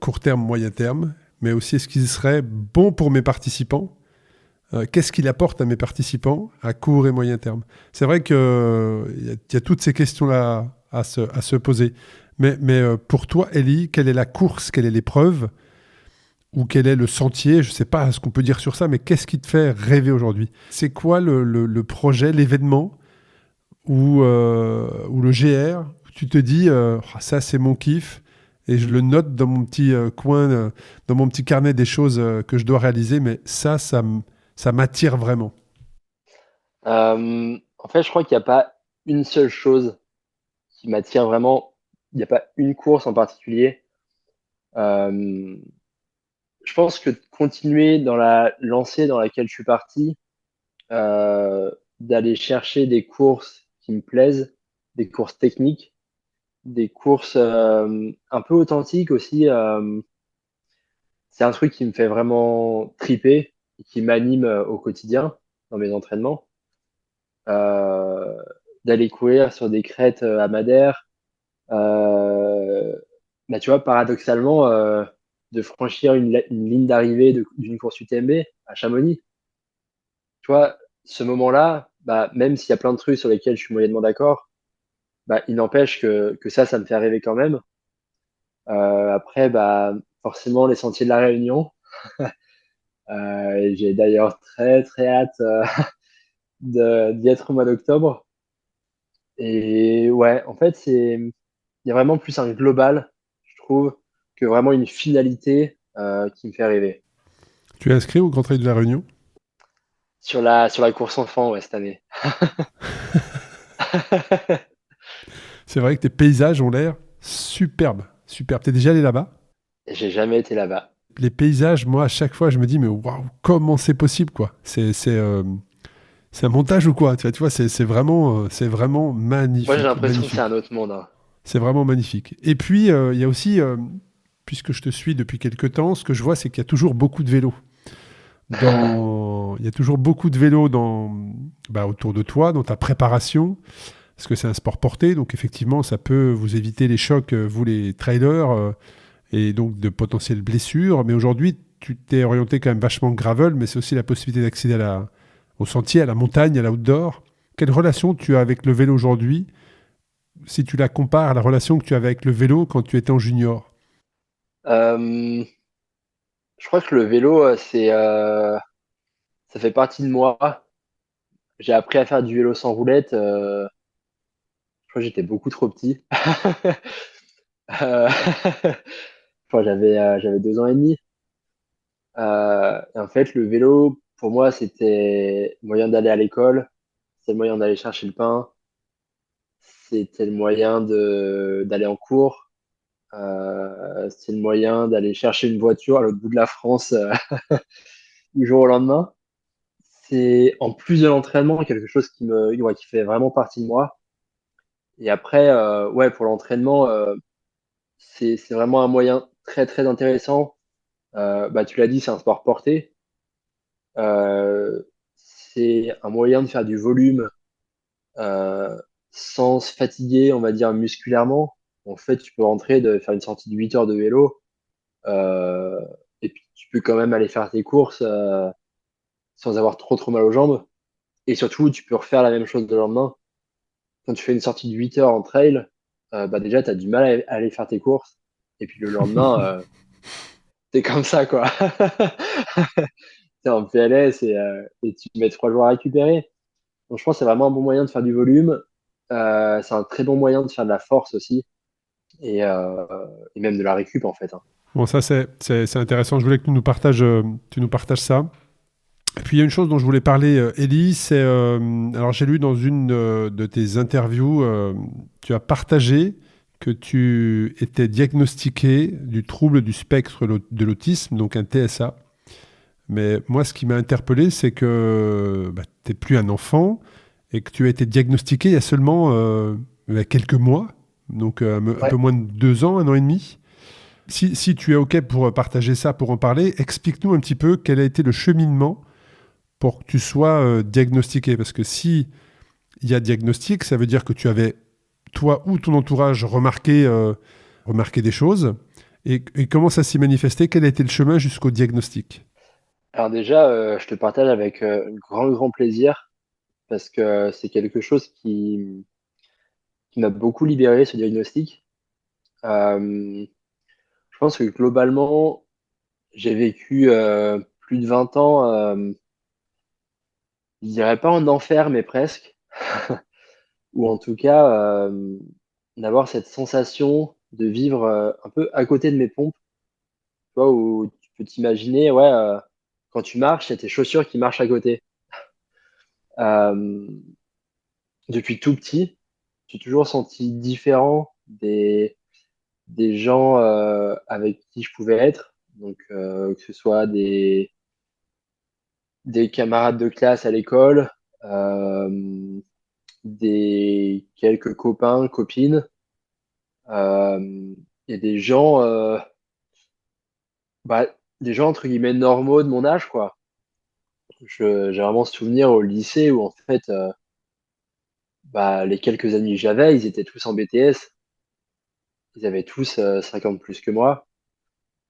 court terme, moyen terme, mais aussi est-ce qu'il serait bon pour mes participants? Qu'est-ce qu'il apporte à mes participants à court et moyen terme? C'est vrai qu'il y a toutes ces questions-là à se poser. Mais pour toi, Ellie, quelle est la course, quelle est l'épreuve ou quel est le sentier? Je ne sais pas ce qu'on peut dire sur ça, mais qu'est-ce qui te fait rêver aujourd'hui? C'est quoi le projet, l'événement ou le GR où tu te dis ah, ça c'est mon kiff et je le note dans mon petit coin, dans mon petit carnet des choses que je dois réaliser, mais ça m'attire vraiment. En fait, je crois qu'il n'y a pas une seule chose qui m'attire vraiment. Il n'y a pas une course en particulier. Euh, je pense que de continuer dans la lancée dans laquelle je suis parti, d'aller chercher des courses qui me plaisent, des courses techniques, des courses un peu authentiques aussi. C'est un truc qui me fait vraiment triper et qui m'anime au quotidien dans mes entraînements. Euh, D'aller courir sur des crêtes à Madère. Euh, Bah, tu vois, paradoxalement, de franchir une ligne d'arrivée d'une course UTMB à Chamonix. Tu vois, ce moment-là, bah, même s'il y a plein de trucs sur lesquels je suis moyennement d'accord, bah, il n'empêche que ça me fait rêver quand même. Après, bah, forcément, les sentiers de la Réunion. Et j'ai d'ailleurs très très hâte d'y être au mois d'octobre. Et ouais, en fait, il y a vraiment plus un global, je trouve, que vraiment une finalité qui me fait rêver. Tu es inscrit au Grand Trail de la Réunion? Sur la course enfant, ouais, cette année. C'est vrai que tes paysages ont l'air superbes. Superbes. T'es déjà allé là-bas? J'ai jamais été là-bas. les paysages, moi, à chaque fois, je me dis, mais waouh, comment c'est possible, quoi. C'est un montage ou quoi? Tu vois, c'est vraiment Moi, j'ai magnifique, l'impression que c'est magnifique. un autre monde, hein. C'est vraiment magnifique. Et puis, il y a aussi, puisque je te suis depuis quelques temps, ce que je vois, c'est qu'il y a toujours beaucoup de vélos. Il y a toujours beaucoup de vélos autour de toi, dans ta préparation, parce que c'est un sport porté, donc effectivement, ça peut vous éviter les chocs, vous les trailers, et donc de potentielles blessures. Mais aujourd'hui, tu t'es orienté quand même vachement gravel, mais c'est aussi la possibilité d'accéder au sentier, à la montagne, à l'outdoor. Quelle relation tu as avec le vélo aujourd'hui, si tu la compares à la relation que tu avais avec le vélo quand tu étais en junior? Euh, je crois que le vélo, ça fait partie de moi. J'ai appris à faire du vélo sans roulette. Je crois que j'étais beaucoup trop petit. Euh, enfin, j'avais 2 ans et demi. Et en fait, le vélo, pour moi, c'était le moyen d'aller à l'école, c'était le moyen d'aller chercher le pain, c'était le moyen d'aller en cours, c'était le moyen d'aller chercher une voiture à l'autre bout de la France du jour au lendemain. C'est en plus de l'entraînement quelque chose ouais, qui fait vraiment partie de moi. Et après, ouais, pour l'entraînement, c'est vraiment un moyen très très intéressant. Bah, tu l'as dit, c'est un sport porté. Euh, c'est un moyen de faire du volume euh, sans se fatiguer, on va dire, musculairement. En fait, tu peux rentrer, faire une sortie de 8 heures de vélo, euh, et puis tu peux quand même aller faire tes courses sans avoir trop trop mal aux jambes. Et surtout, tu peux refaire la même chose le lendemain. Quand tu fais une sortie de 8 heures en trail, bah déjà, tu as du mal à aller faire tes courses. Et puis le lendemain, t'es comme ça, quoi. T'es en PLS et tu mets 3 jours à récupérer. Donc, je pense que c'est vraiment un bon moyen de faire du volume. C'est un très bon moyen de faire de la force aussi et, euh, et même de la récup en fait, hein. Bon, ça, c'est intéressant. Je voulais que tu nous partages ça. Et puis, il y a une chose dont je voulais parler, Ellie, c'est... alors, j'ai lu dans une de tes interviews, tu as partagé que tu étais diagnostiqué du trouble du spectre de l'autisme, donc un TSA. Mais moi, ce qui m'a interpellé, c'est que bah, tu n'es plus un enfant et que tu as été diagnostiqué il y a seulement il y a quelques mois, donc un peu Ouais. moins de 2 ans, 1 an et demi. Si tu es OK pour partager ça, pour en parler, explique-nous un petit peu quel a été le cheminement pour que tu sois diagnostiqué. Parce que si il y a diagnostic, ça veut dire que tu avais, toi ou ton entourage, remarqué des choses. Et comment ça s'est manifesté? Quel a été le chemin jusqu'au diagnostic? Alors déjà, je te partage avec grand plaisir parce que c'est quelque chose qui m'a beaucoup libéré, ce diagnostic. Je pense que globalement, j'ai vécu plus de 20 ans, je dirais pas en enfer, mais presque. Ou en tout cas, d'avoir cette sensation de vivre un peu à côté de mes pompes, tu vois, où tu peux t'imaginer, ouais, quand tu marches, il y a tes chaussures qui marchent à côté. Euh, Depuis tout petit, j'ai toujours senti différent des gens avec qui je pouvais être. Donc, que ce soit des camarades de classe à l'école, euh, des quelques copains, copines, et bah, des gens entre guillemets normaux de mon âge, quoi. J'ai vraiment ce souvenir au lycée où en fait, bah, les quelques amis que j'avais, ils étaient tous en BTS, ils avaient tous 50 plus que moi,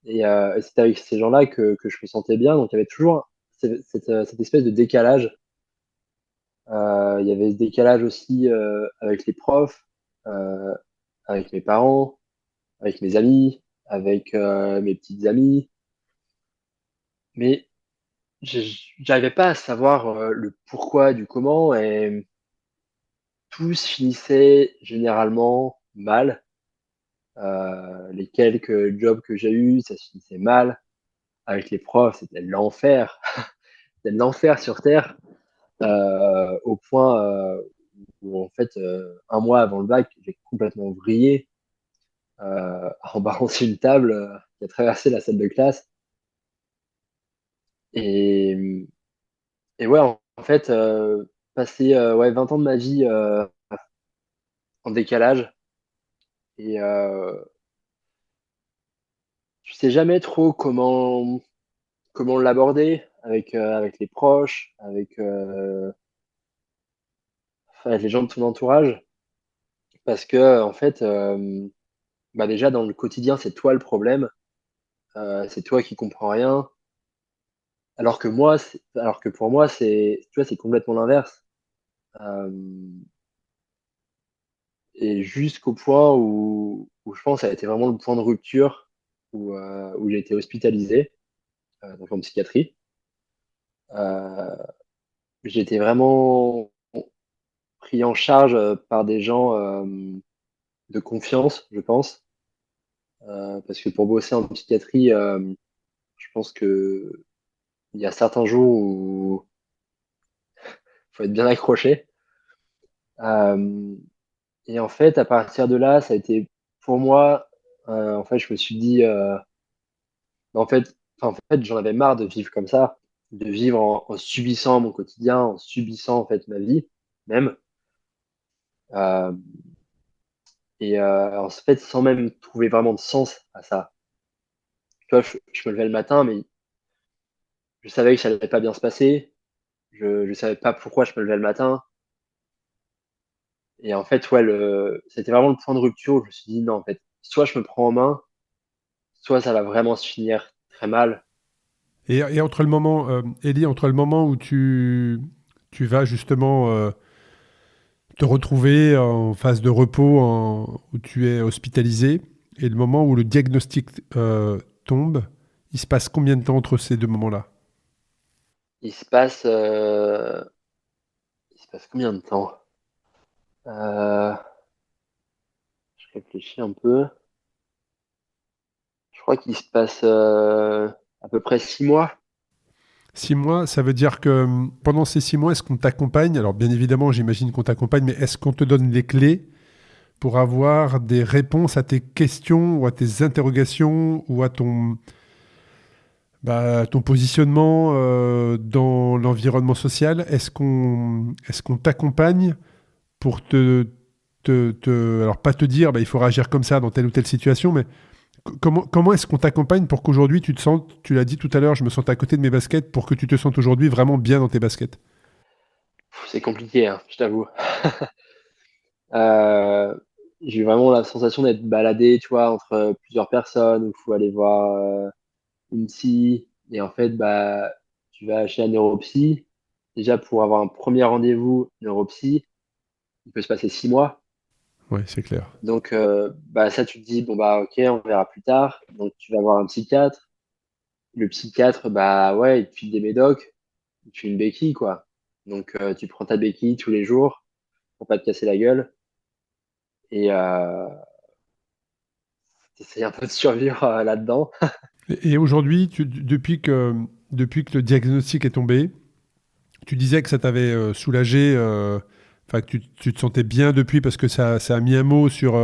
et c'était avec ces gens-là que je me sentais bien. Donc il y avait toujours cette espèce de décalage. Il y avait ce décalage aussi avec les profs, euh, avec mes parents, avec mes amis, avec mes petites amies. Mais j'arrivais pas à savoir le pourquoi du comment, et tous finissaient généralement mal. Les quelques jobs que j'ai eus, ça se finissait mal. Avec les profs, c'était l'enfer. C'était l'enfer sur Terre, au point où, en fait, un mois avant le bac, j'ai complètement vrillé en balançant une table qui a traversé la salle de classe. Et, et ouais, en fait, passer ouais, 20 ans de ma vie en décalage. Et tu sais jamais trop comment l'aborder avec les proches, enfin, avec les gens de ton entourage. Parce que, en fait, bah déjà, dans le quotidien, c'est toi le problème. C'est toi qui comprends rien. Alors que pour moi, tu vois, c'est complètement l'inverse. Euh, et jusqu'au point où je pense que ça a été vraiment le point de rupture où j'ai été hospitalisé, donc en psychiatrie. Euh, j'ai été vraiment pris en charge par des gens de confiance, je pense. Parce que pour bosser en psychiatrie, je pense que il y a certains jours où il faut être bien accroché. Euh, et en fait, à partir de là, ça a été pour moi, en fait, je me suis dit, en fait, j'en avais marre de vivre comme ça, de vivre en subissant mon quotidien, en subissant en fait ma vie même. Euh, en fait, sans même trouver vraiment de sens à ça. Tu vois, je me levais le matin, mais je savais que ça allait pas bien se passer. Je savais pas pourquoi je me levais le matin. Et en fait, ouais, c'était vraiment le point de rupture où je me suis dit, non, en fait, soit je me prends en main, soit ça va vraiment se finir très mal. Et entre le moment, Ellie, entre le moment où tu vas justement te retrouver en phase de repos, où tu es hospitalisé, et le moment où le diagnostic tombe, il se passe combien de temps entre ces deux moments-là? Il se passe, euh, il se passe combien de temps? Euh, je réfléchis un peu. Je crois qu'il se passe à peu près 6 mois. 6 mois, ça veut dire que pendant ces 6 mois, est-ce qu'on t'accompagne? Alors bien évidemment, j'imagine qu'on t'accompagne, mais est-ce qu'on te donne les clés pour avoir des réponses à tes questions ou à tes interrogations ou à ton positionnement dans l'environnement social? Est-ce qu'on t'accompagne pour alors pas te dire, bah, il faut réagir comme ça dans telle ou telle situation, mais comment est-ce qu'on t'accompagne pour qu'aujourd'hui tu te sentes, tu l'as dit tout à l'heure, je me sens à côté de mes baskets, pour que tu te sentes aujourd'hui vraiment bien dans tes baskets? C'est compliqué, hein, je t'avoue. Euh, j'ai eu vraiment la sensation d'être baladé, tu vois, entre plusieurs personnes, où il faut aller voir une psy. Et en fait, bah, tu vas chez un neuropsy. Déjà, pour avoir un premier rendez-vous neuropsy, il peut se passer 6 mois. Ouais, c'est clair. Donc, bah, ça, tu te dis, bon, bah, ok, on verra plus tard. Donc, tu vas voir un psychiatre. Le psychiatre, bah, ouais, il te file des médocs, il te file une béquille, quoi. Donc, tu prends ta béquille tous les jours pour pas te casser la gueule. Et t'essayes un peu de survivre là-dedans. Et aujourd'hui, depuis que le diagnostic est tombé, tu disais que ça t'avait soulagé, enfin que tu te sentais bien depuis parce que ça a mis un mot sur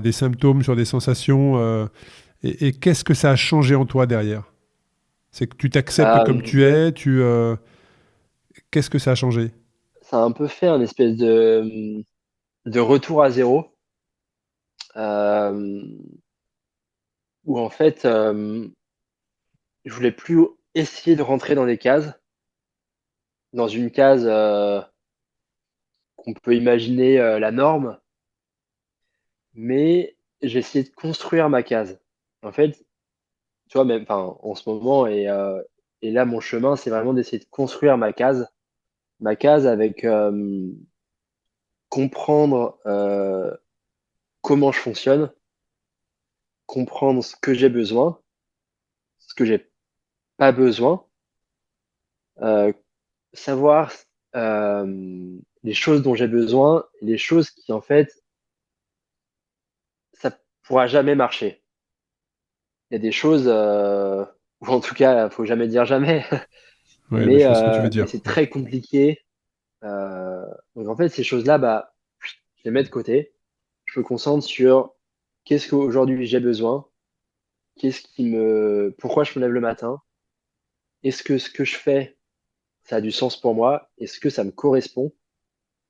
des symptômes, sur des sensations. Et qu'est-ce que ça a changé en toi derrière? C'est que tu t'acceptes comme Euh, tu es, qu'est-ce que ça a changé? Ça a un peu fait un espèce de retour à zéro, euh, où en fait, je voulais plus essayer de rentrer dans des cases, dans une case qu'on peut imaginer la norme, mais j'ai essayé de construire ma case. En fait, tu vois, même, enfin, en ce moment, et là, mon chemin, c'est vraiment d'essayer de construire ma case avec comprendre comment je fonctionne, comprendre ce que j'ai besoin, ce que j'ai pas besoin, euh, savoir les choses dont j'ai besoin, et les choses qui, en fait, ça pourra jamais marcher. Il y a des choses, ou en tout cas, faut jamais dire jamais, Ouais, mais je vois ce que tu veux mais dire. c'est Ouais. très compliqué. Donc, en fait, ces choses-là, bah, je les mets de côté. Je me concentre sur qu'est-ce qu'aujourd'hui j'ai besoin, pourquoi je me lève le matin, est-ce que ce que je fais, ça a du sens pour moi? Est-ce que ça me correspond?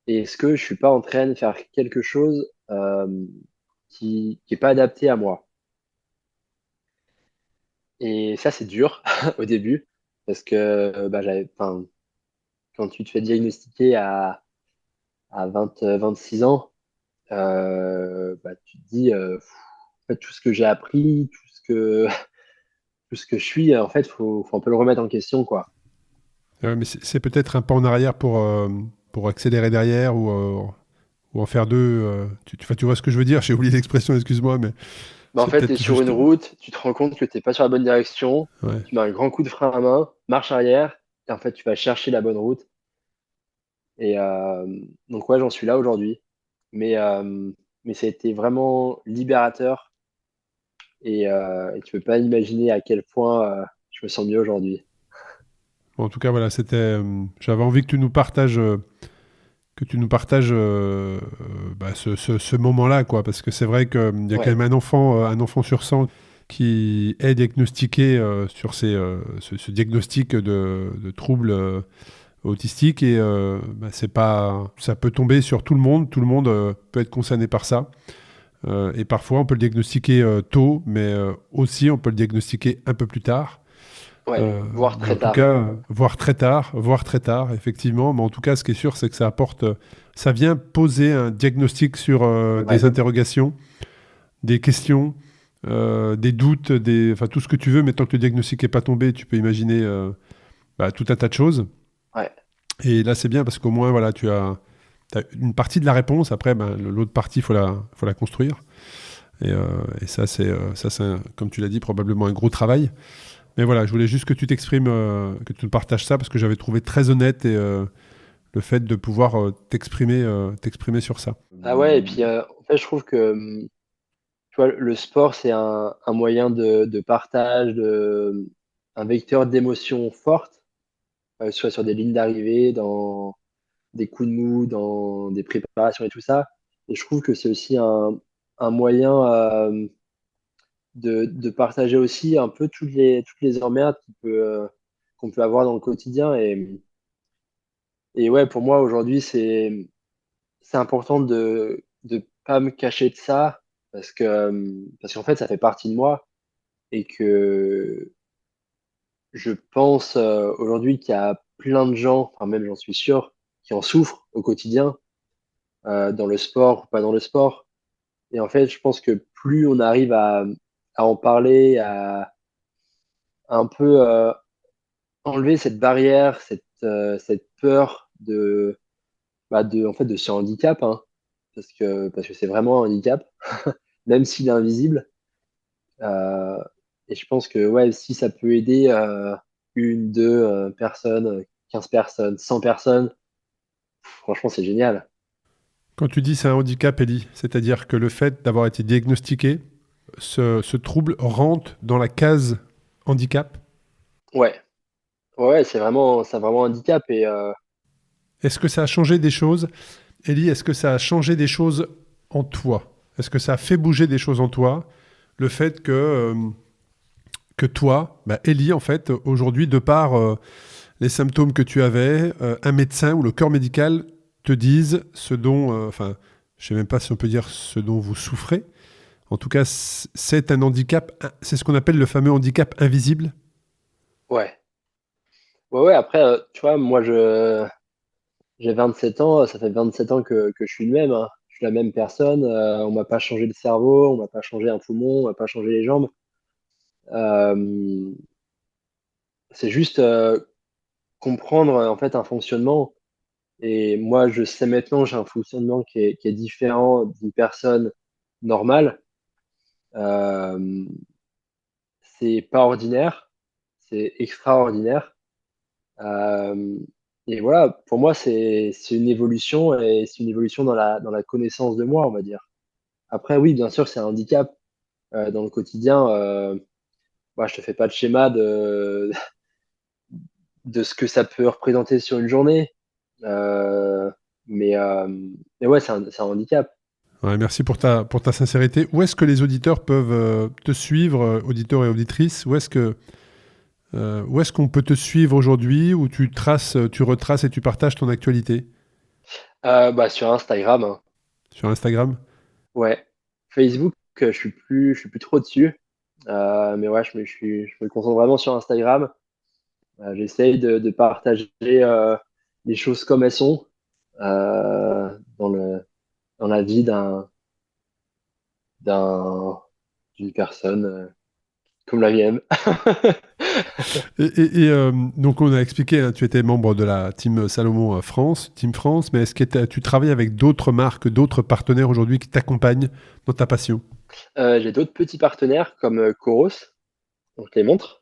Et est-ce que je suis pas en train de faire quelque chose qui est pas adapté à moi? Et ça, c'est dur au début parce que enfin, quand tu te fais diagnostiquer à 26 ans, tu te dis, en fait, tout ce que j'ai appris, tout ce que je suis, en fait, faut un peu le remettre en question, quoi. Mais c'est peut-être un pas en arrière pour accélérer derrière ou en faire deux. Tu vois ce que je veux dire? J'ai oublié l'expression, excuse-moi, mais Mais en c'est fait, tu es peut-être sur juste. une route, tu te rends compte que tu n'es pas sur la bonne direction, Ouais. tu mets un grand coup de frein à main, marche arrière, et en fait, tu vas chercher la bonne route. Et donc, ouais, j'en suis là aujourd'hui. Mais ça a été vraiment libérateur et tu peux pas imaginer à quel point je me sens mieux aujourd'hui. Bon, en tout cas, voilà, j'avais envie que tu nous partages ce moment-là, quoi, parce que c'est vrai qu'il y a quand Ouais, même un enfant sur 100 qui est diagnostiqué sur ce diagnostic de troubles autistiques et c'est pas, ça peut tomber sur tout le monde peut être concerné par ça. Et parfois, on peut le diagnostiquer tôt, mais aussi on peut le diagnostiquer un peu plus tard. ouais, Euh, voire mais en très tout tard. cas, voire très tard, effectivement. Mais en tout cas, ce qui est sûr, c'est que ça vient poser un diagnostic sur des Ouais, interrogations, des questions, des doutes, enfin tout ce que tu veux. Mais tant que le diagnostic n'est pas tombé, tu peux imaginer tout un tas de choses. ouais. Et là, c'est bien parce qu'au moins, voilà, t'as une partie de la réponse. Après, l'autre partie, faut la construire. Et ça, comme tu l'as dit, probablement un gros travail. Mais voilà, je voulais juste que tu t'exprimes, que tu nous partages ça, parce que j'avais trouvé très honnête et le fait de pouvoir t'exprimer sur ça. Ah ouais, et puis en fait, je trouve que tu vois, le sport, c'est un moyen de partage, un vecteur d'émotions fortes, soit sur des lignes d'arrivée, dans des coups de mou, dans des préparations et tout ça. Et je trouve que c'est aussi un moyen de partager aussi un peu toutes les emmerdes qu'on peut avoir dans le quotidien. Et ouais, pour moi, aujourd'hui, c'est important de pas me cacher de ça parce qu'en fait, ça fait partie de moi et que je pense aujourd'hui qu'il y a plein de gens, enfin même j'en suis sûr, qui en souffrent au quotidien, dans le sport ou pas dans le sport. Et en fait, je pense que plus on arrive à en parler, à un peu enlever cette barrière, cette peur en fait, de ce handicap, hein, parce que c'est vraiment un handicap, même s'il est invisible. Euh, et je pense que ouais, si ça peut aider une, deux personnes, 15 personnes, 100 personnes, franchement, c'est génial. Quand tu dis c'est un handicap, Ellie, c'est-à-dire que le fait d'avoir été diagnostiqué, ce trouble rentre dans la case handicap. Ouais, ouais, c'est vraiment un handicap. Et Est-ce que ça a changé des choses, Ellie? Est-ce que ça a changé des choses en toi? Est-ce que ça a fait bouger des choses en toi? Le fait que toi, Ellie, en fait, aujourd'hui, de par les symptômes que tu avais, un médecin ou le corps médical te dise ce dont, enfin, je ne sais même pas si on peut dire ce dont vous souffrez. En tout cas, c'est un handicap, c'est ce qu'on appelle le fameux handicap invisible. ouais, ouais, après, tu vois, j'ai 27 ans, ça fait 27 ans que je suis le même, hein. Je suis la même personne, on m'a pas changé le cerveau, on m'a pas changé un poumon, on m'a pas changé les jambes. Euh, c'est juste comprendre en fait un fonctionnement. Et moi, je sais maintenant que j'ai un fonctionnement qui est différent d'une personne normale. Euh, c'est pas ordinaire, c'est extraordinaire. Euh, et voilà, pour moi, c'est une évolution et c'est une évolution dans la connaissance de moi, on va dire. Après, oui, bien sûr, c'est un handicap dans le quotidien. Moi, je te fais pas de schéma de ce que ça peut représenter sur une journée. Euh, mais, euh, mais ouais, c'est un handicap. Ouais, merci pour ta sincérité. Où est-ce que les auditeurs peuvent te suivre, auditeurs et auditrices? Où est-ce que Où est-ce qu'on peut te suivre aujourd'hui, où tu retraces et tu partages ton actualité? Sur Instagram, hein. Sur Instagram? Ouais. Facebook, je suis plus trop dessus. Mais ouais, je me concentre vraiment sur Instagram. J'essaye de partager les choses comme elles sont dans dans la vie d'un, d'une personne comme la mienne. Donc on a expliqué, hein, tu étais membre de la Team Salomon France, Team France, mais est-ce que tu travailles avec d'autres marques, d'autres partenaires aujourd'hui qui t'accompagnent dans ta passion? J'ai d'autres petits partenaires comme Coros, donc les montres,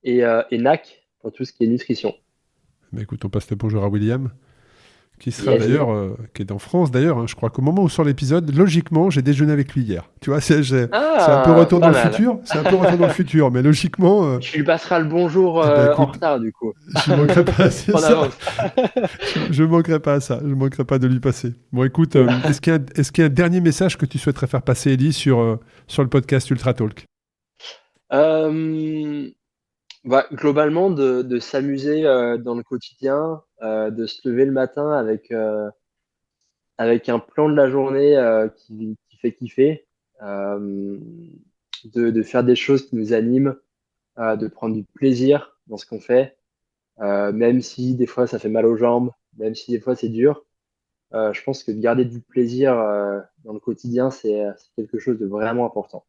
et NAC pour tout ce qui est nutrition. Bah, écoute, on passe le bonjour à William, qui sera Yes. d'ailleurs, qui est en France d'ailleurs, hein. Je crois qu'au moment où sort l'épisode, logiquement, j'ai déjeuné avec lui hier. Tu vois, c'est un peu retour dans Pas le mal. futur, c'est un peu retour dans le futur, mais logiquement, Tu lui passeras le bonjour eh ben, en écoute, retard du coup, je manquerai pas, c'est en ça. avance. Je manquerai pas à ça, je manquerai pas de lui passer. Bon, écoute, est-ce qu'il y a un dernier message que tu souhaiterais faire passer, Ellie, sur le podcast Ultra Talk? Euh, Globalement, de s'amuser dans le quotidien, de se lever le matin avec un plan de la journée qui fait kiffer, euh, de faire des choses qui nous animent, de prendre du plaisir dans ce qu'on fait, même si des fois ça fait mal aux jambes, même si des fois c'est dur. Je pense que de garder du plaisir dans le quotidien, c'est quelque chose de vraiment important.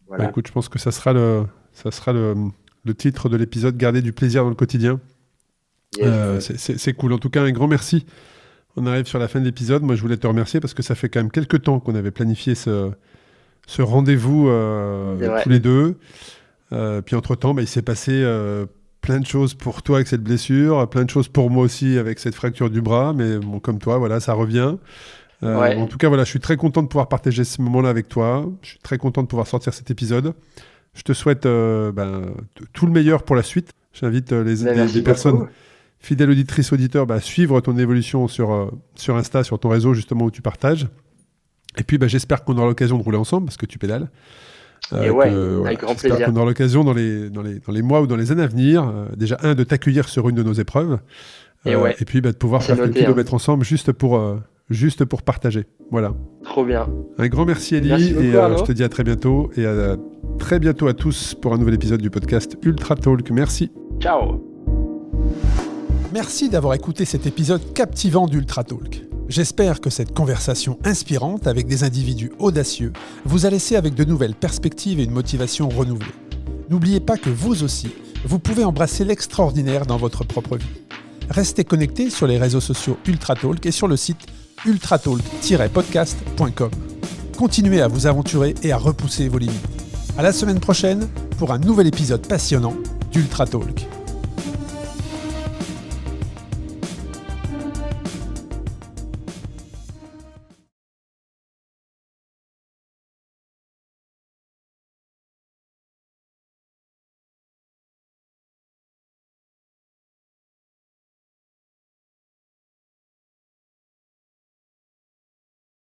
Bah, Voilà. écoute, je pense que ça sera le titre de l'épisode, Garder du plaisir dans le quotidien. Yes. C'est cool. En tout cas, un grand merci. On arrive sur la fin de l'épisode. Moi, je voulais te remercier parce que ça fait quand même quelques temps qu'on avait planifié ce rendez-vous C'est vrai. tous les deux. Puis entre-temps, il s'est passé plein de choses pour toi avec cette blessure, plein de choses pour moi aussi avec cette fracture du bras. Mais bon, comme toi, voilà, ça revient. Ouais. En tout cas, voilà, je suis très content de pouvoir partager ce moment-là avec toi. Je suis très content de pouvoir sortir cet épisode. Je te souhaite tout le meilleur pour la suite. J'invite Merci les personnes beaucoup. fidèles auditrices, auditeurs, à suivre ton évolution sur Insta, sur ton réseau justement où tu partages. Et puis j'espère qu'on aura l'occasion de rouler ensemble parce que tu pédales. Et ouais, avec grand J'espère plaisir. qu'on aura l'occasion dans les mois ou dans les années à venir, déjà de t'accueillir sur une de nos épreuves. Et ouais, Et puis de pouvoir c'est faire quelques noté, hein. kilomètres ensemble juste pour partager. Voilà. Trop bien. Un grand merci Ellie Merci beaucoup, et Arnaud. je te dis à très bientôt et à très bientôt à tous pour un nouvel épisode du podcast Ultra Talk. Merci. Ciao. Merci d'avoir écouté cet épisode captivant d'Ultra Talk. J'espère que cette conversation inspirante avec des individus audacieux vous a laissé avec de nouvelles perspectives et une motivation renouvelée. N'oubliez pas que vous aussi, vous pouvez embrasser l'extraordinaire dans votre propre vie. Restez connectés sur les réseaux sociaux Ultra Talk et sur le site ultratalk-podcast.com. Continuez à vous aventurer et à repousser vos limites. À la semaine prochaine pour un nouvel épisode passionnant d'Ultra Talk.